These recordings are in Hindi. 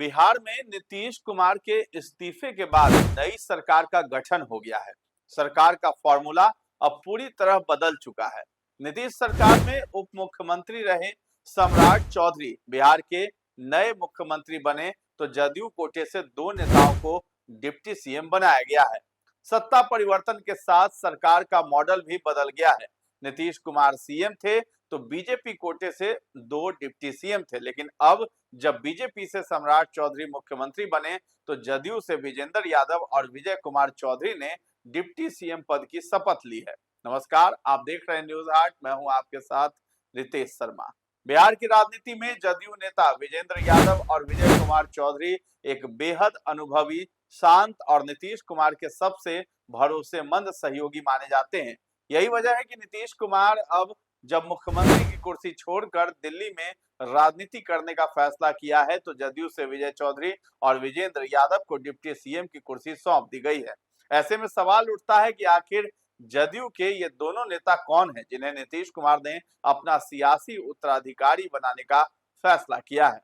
बिहार में नीतीश कुमार के इस्तीफे के बाद नई सरकार का गठन हो गया है। सरकार का फॉर्मूला अब पूरी तरह बदल चुका है। नीतीश सरकार में उप मुख्यमंत्री रहे सम्राट चौधरी बिहार के नए मुख्यमंत्री बने, तो जदयू कोटे से दो नेताओं को डिप्टी सीएम बनाया गया है। सत्ता परिवर्तन के साथ सरकार का मॉडल भी बदल गया है। नीतीश कुमार सीएम थे तो बीजेपी कोटे से दो डिप्टी सीएम थे, लेकिन अब जब बीजेपी से सम्राट चौधरी मुख्यमंत्री बने तो जदयू से विजेंद्र यादव और विजय कुमार चौधरी ने डिप्टी सीएम पद की शपथ ली है। नमस्कार, आप देख रहे हैं न्यूज हाट। मैं हूं आपके साथ रितेश शर्मा। बिहार की राजनीति में जदयू नेता विजेंद्र यादव और विजय कुमार चौधरी एक बेहद अनुभवी, शांत और नीतीश कुमार के सबसे भरोसेमंद सहयोगी माने जाते हैं। यही वजह है कि नीतीश कुमार अब जब मुख्यमंत्री की कुर्सी छोड़कर दिल्ली में राजनीति करने का फैसला किया है, तो जदयू से विजय चौधरी और विजेंद्र यादव को डिप्टी सीएम की कुर्सी सौंप दी गई है। ऐसे में सवाल उठता है कि आखिर जदयू के ये दोनों नेता कौन हैं जिन्हें नीतीश कुमार ने अपना सियासी उत्तराधिकारी बनाने का फैसला किया है।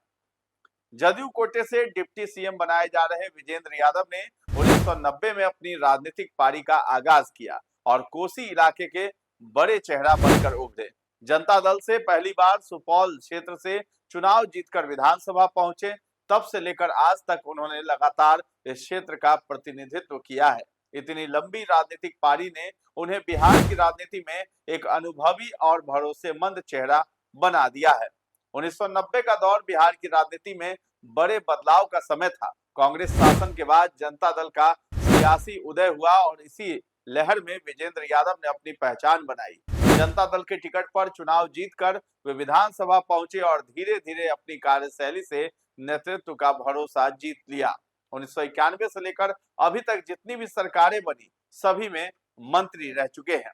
जदयू कोटे से डिप्टी सीएम बनाए जा रहे विजेंद्र यादव ने 1990 में अपनी राजनीतिक पारी का आगाज किया और कोसी इलाके के बड़े चेहरा बनकर उभरे। जनता दल से पहली बार सुपौल क्षेत्र से चुनाव जीतकर विधानसभा पहुंचे। तब से लेकर आज तक उन्होंने लगातार इस क्षेत्र का प्रतिनिधित्व किया है। इतनी लंबी राजनीतिक पारी ने उन्हें बिहार की राजनीति में एक अनुभवी और भरोसेमंद चेहरा बना दिया है। 1990 का दौर बिहार की राजनीति में बड़े बदलाव का समय था। कांग्रेस शासन के बाद जनता दल का सियासी उदय हुआ और इसी लहर में विजेंद्र यादव ने अपनी पहचान बनाई। जनता दल के टिकट पर चुनाव जीतकर वे विधानसभा पहुंचे और धीरे धीरे अपनी कार्यशैली से नेतृत्व का भरोसा जीत लिया। 1991 से लेकर अभी तक जितनी भी सरकारें बनी, सभी में मंत्री रह चुके हैं।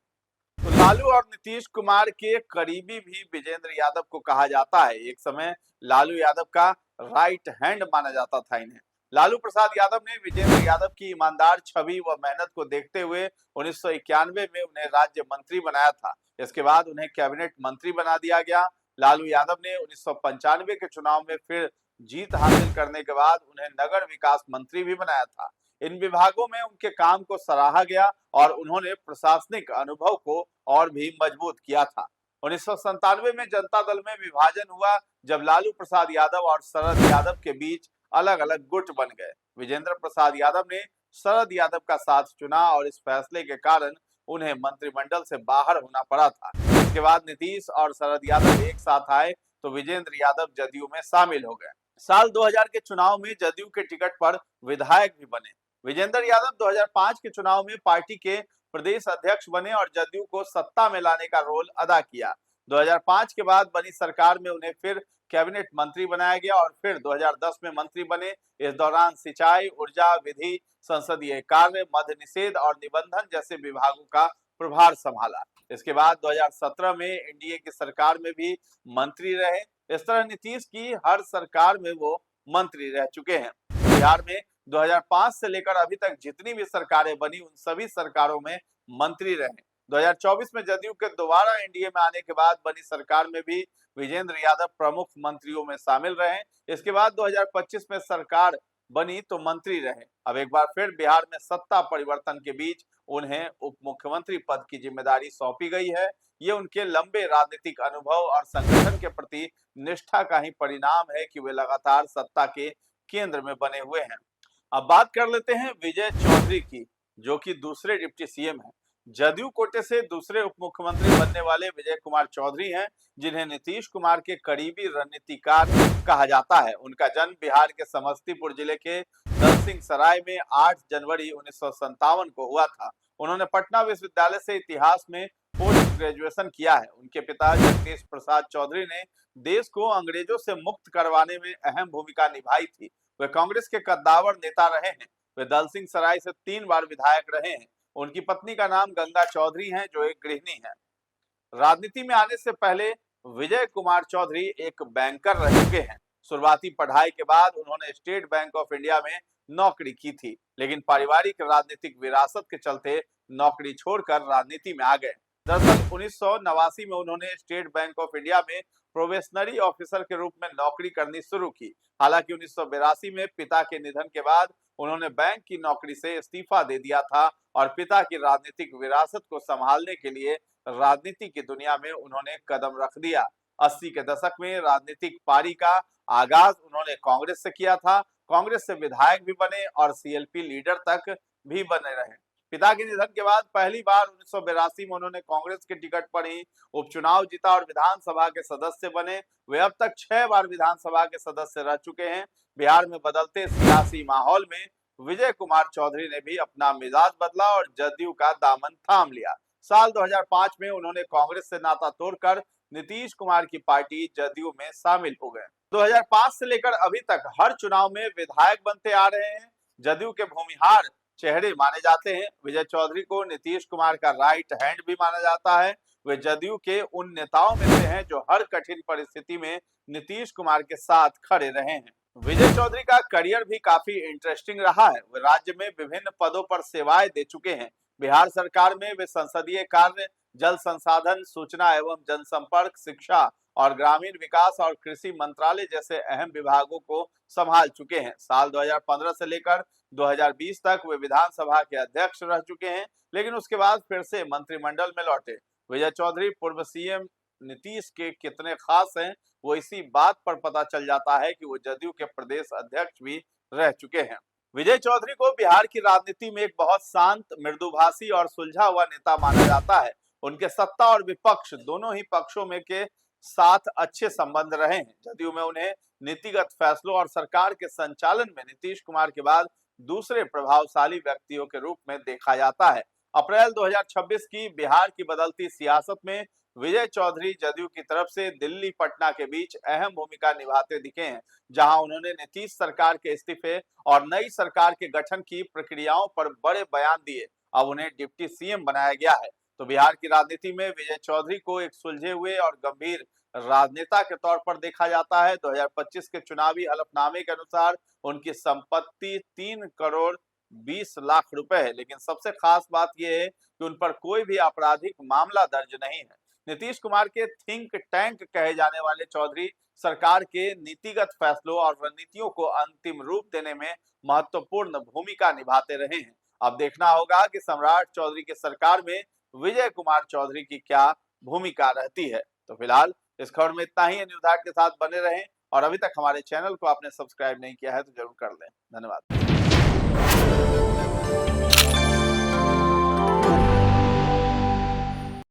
तो लालू और नीतीश कुमार के करीबी भी विजेंद्र यादव को कहा जाता है। एक समय लालू यादव का राइट हैंड माना जाता था इन्हें। लालू प्रसाद यादव ने विजेंद्र यादव की ईमानदार छवि व मेहनत को देखते हुए 1991 में उन्हें राज्य मंत्री बनाया था। इसके बाद उन्हें कैबिनेट मंत्री बना दिया गया। लालू यादव ने 1995 के चुनाव में फिर जीत हासिल करने के बाद उन्हें नगर विकास मंत्री भी बनाया था। इन विभागों में उनके काम को सराहा गया और उन्होंने प्रशासनिक अनुभव को और भी मजबूत किया था। 1997 में जनता दल में विभाजन हुआ, जब लालू प्रसाद यादव और शरद यादव के बीच अलग अलग गुट बन गए। विजेंद्र प्रसाद यादव ने शरद यादव का साथ चुना और इस फैसले के कारण उन्हें मंत्रिमंडल से बाहर होना पड़ा था। इसके बाद नीतीश और शरद यादव एक साथ आए तो विजेंद्र यादव जदयू में शामिल हो गए। साल 2000 के चुनाव में जदयू के टिकट पर विधायक भी बने। विजेंद्र यादव 2005 के चुनाव में पार्टी के प्रदेश अध्यक्ष बने और जदयू को सत्ता में लाने का रोल अदा किया। 2005 के बाद बनी सरकार में उन्हें फिर कैबिनेट मंत्री बनाया गया और फिर 2010 में मंत्री बने। इस दौरान सिंचाई, ऊर्जा, विधि, संसदीय कार्य, मद्य निषेध और निबंधन जैसे विभागों का प्रभार संभाला। इसके बाद 2017 में एनडीए की सरकार में भी मंत्री रहे। इस तरह नीतीश की हर सरकार में वो मंत्री रह चुके हैं। बिहार में 2005 से लेकर अभी तक जितनी भी सरकारें बनी, उन सभी सरकारों में मंत्री रहे। 2024 में जदयू के दोबारा एनडीए में आने के बाद बनी सरकार में भी विजेंद्र यादव प्रमुख मंत्रियों में शामिल रहे। इसके बाद 2025 में सरकार बनी तो मंत्री रहे। अब एक बार फिर बिहार में सत्ता परिवर्तन के बीच उन्हें उप मुख्यमंत्री पद की जिम्मेदारी सौंपी गई है। ये उनके लंबे राजनीतिक अनुभव और संगठन के प्रति निष्ठा का ही परिणाम है कि वे लगातार सत्ता के केंद्र में बने हुए हैं। अब बात कर लेते हैं विजय चौधरी की, जो कि दूसरे डिप्टी सीएम हैं। जदयू कोटे से दूसरे उप मुख्यमंत्री बनने वाले विजय कुमार चौधरी हैं, जिन्हें नीतीश कुमार के करीबी रणनीतिकार कहा जाता है। उनका जन्म बिहार के समस्तीपुर जिले के दलसिंह सराय में 8 जनवरी 1957 को हुआ था। उन्होंने पटना विश्वविद्यालय से इतिहास में पोस्ट ग्रेजुएशन किया है। उनके पिता जगदीश प्रसाद चौधरी ने देश को अंग्रेजों से मुक्त करवाने में अहम भूमिका निभाई थी। वे कांग्रेस के कद्दावर नेता रहे हैं। वे दलसिंह सराय से 3 बार विधायक रहे हैं। उनकी पत्नी का नाम गंगा चौधरी है, जो एक गृहिणी है। राजनीति में आने से पहले विजय कुमार चौधरी एक बैंकर रह चुके हैं। शुरुआती पढ़ाई के बाद उन्होंने स्टेट बैंक ऑफ इंडिया में नौकरी की थी, लेकिन पारिवारिक राजनीतिक विरासत के चलते नौकरी छोड़कर राजनीति में आ गए। दरअसल 1989 में उन्होंने स्टेट बैंक ऑफ इंडिया में प्रोबेशनरी ऑफिसर के रूप में नौकरी करनी शुरू की। हालांकि 1982 में पिता के निधन के बाद उन्होंने बैंक की नौकरी से इस्तीफा दे दिया था और पिता की राजनीतिक विरासत को संभालने के लिए राजनीति की दुनिया में उन्होंने कदम रख दिया। 80 के दशक में राजनीतिक पारी का आगाज उन्होंने कांग्रेस से किया था। कांग्रेस से विधायक भी बने और सीएलपी लीडर तक भी बने रहे। पिता के निधन के बाद पहली बार 1982 में उन्होंने कांग्रेस के टिकट पर ही उपचुनाव जीता और विधानसभा के सदस्य बने। वे अब तक 6 बार विधानसभा के सदस्य रह चुके हैं। बिहार में बदलते सियासी माहौल में विजय कुमार चौधरी ने भी अपना मिजाज बदला और जदयू का दामन थाम लिया। साल 2005 में उन्होंने कांग्रेस से नाता तोड़कर नीतीश कुमार की पार्टी जदयू में शामिल हो गए। 2005 से लेकर अभी तक हर चुनाव में विधायक बनते आ रहे हैं। जदयू के भूमिहार चेहरे माने जाते हैं। विजय चौधरी को नीतीश कुमार का राइट हैंड भी माना जाता है। वे जदयू के उन नेताओं में से हैं जो हर कठिन परिस्थिति में नीतीश कुमार के साथ खड़े रहे हैं। विजय चौधरी का करियर भी काफी इंटरेस्टिंग रहा है। वे राज्य में विभिन्न पदों पर सेवाएं दे चुके हैं। बिहार सरकार में वे संसदीय कार्य, जल संसाधन, सूचना एवं जनसंपर्क, शिक्षा और ग्रामीण विकास और कृषि मंत्रालय जैसे अहम विभागों को संभाल चुके हैं। साल 2015 से लेकर 2020 तक वे विधानसभा के अध्यक्ष रह चुके हैं, लेकिन उसके बाद फिर से मंत्रिमंडल में लौटे। विजय चौधरी पूर्व सीएम नीतीश के कितने खास हैं, वो इसी बात पर पता चल जाता है कि वो जदयू के प्रदेश अध्यक्ष भी रह चुके हैं। विजय चौधरी को बिहार की राजनीति में एक बहुत शांत, मृदुभाषी और सुलझा हुआ नेता माना जाता है। उनके सत्ता और विपक्ष दोनों ही पक्षों में के साथ अच्छे संबंध रहे हैं। जदयू में उन्हें नीतिगत फैसलों और सरकार के संचालन में नीतीश कुमार के बाद दूसरे प्रभावशाली व्यक्तियों के रूप में देखा जाता है। अप्रैल 2026 की बिहार की बदलती सियासत में विजय चौधरी जदयू की तरफ से दिल्ली पटना के बीच अहम भूमिका निभाते दिखे हैं, जहां उन्होंने नीतीश सरकार के इस्तीफे और नई सरकार के गठन की प्रक्रियाओं पर बड़े बयान दिए। अब उन्हें डिप्टी सीएम बनाया गया है। तो बिहार की राजनीति में विजय चौधरी को एक सुलझे हुए और गंभीर राजनेता के तौर पर देखा जाता है। 2025 के चुनावी हलफनामे के अनुसार उनकी संपत्ति 3 करोड़ 20 लाख रुपए है, लेकिन सबसे खास बात यह है कि उन पर कोई भी आपराधिक मामला दर्ज नहीं है। नीतीश कुमार के थिंक टैंक कहे जाने वाले चौधरी सरकार के नीतिगत फैसलों और रणनीतियों को अंतिम रूप देने में महत्वपूर्ण भूमिका निभाते रहे हैं। अब देखना होगा कि सम्राट चौधरी की सरकार में विजय कुमार चौधरी की क्या भूमिका रहती है। तो फिलहाल इस खबर में इतना ही। न्यूज़ हाट के साथ बने रहें और अभी तक हमारे चैनल को आपने सब्सक्राइब नहीं किया है तो जरूर कर लें। धन्यवाद।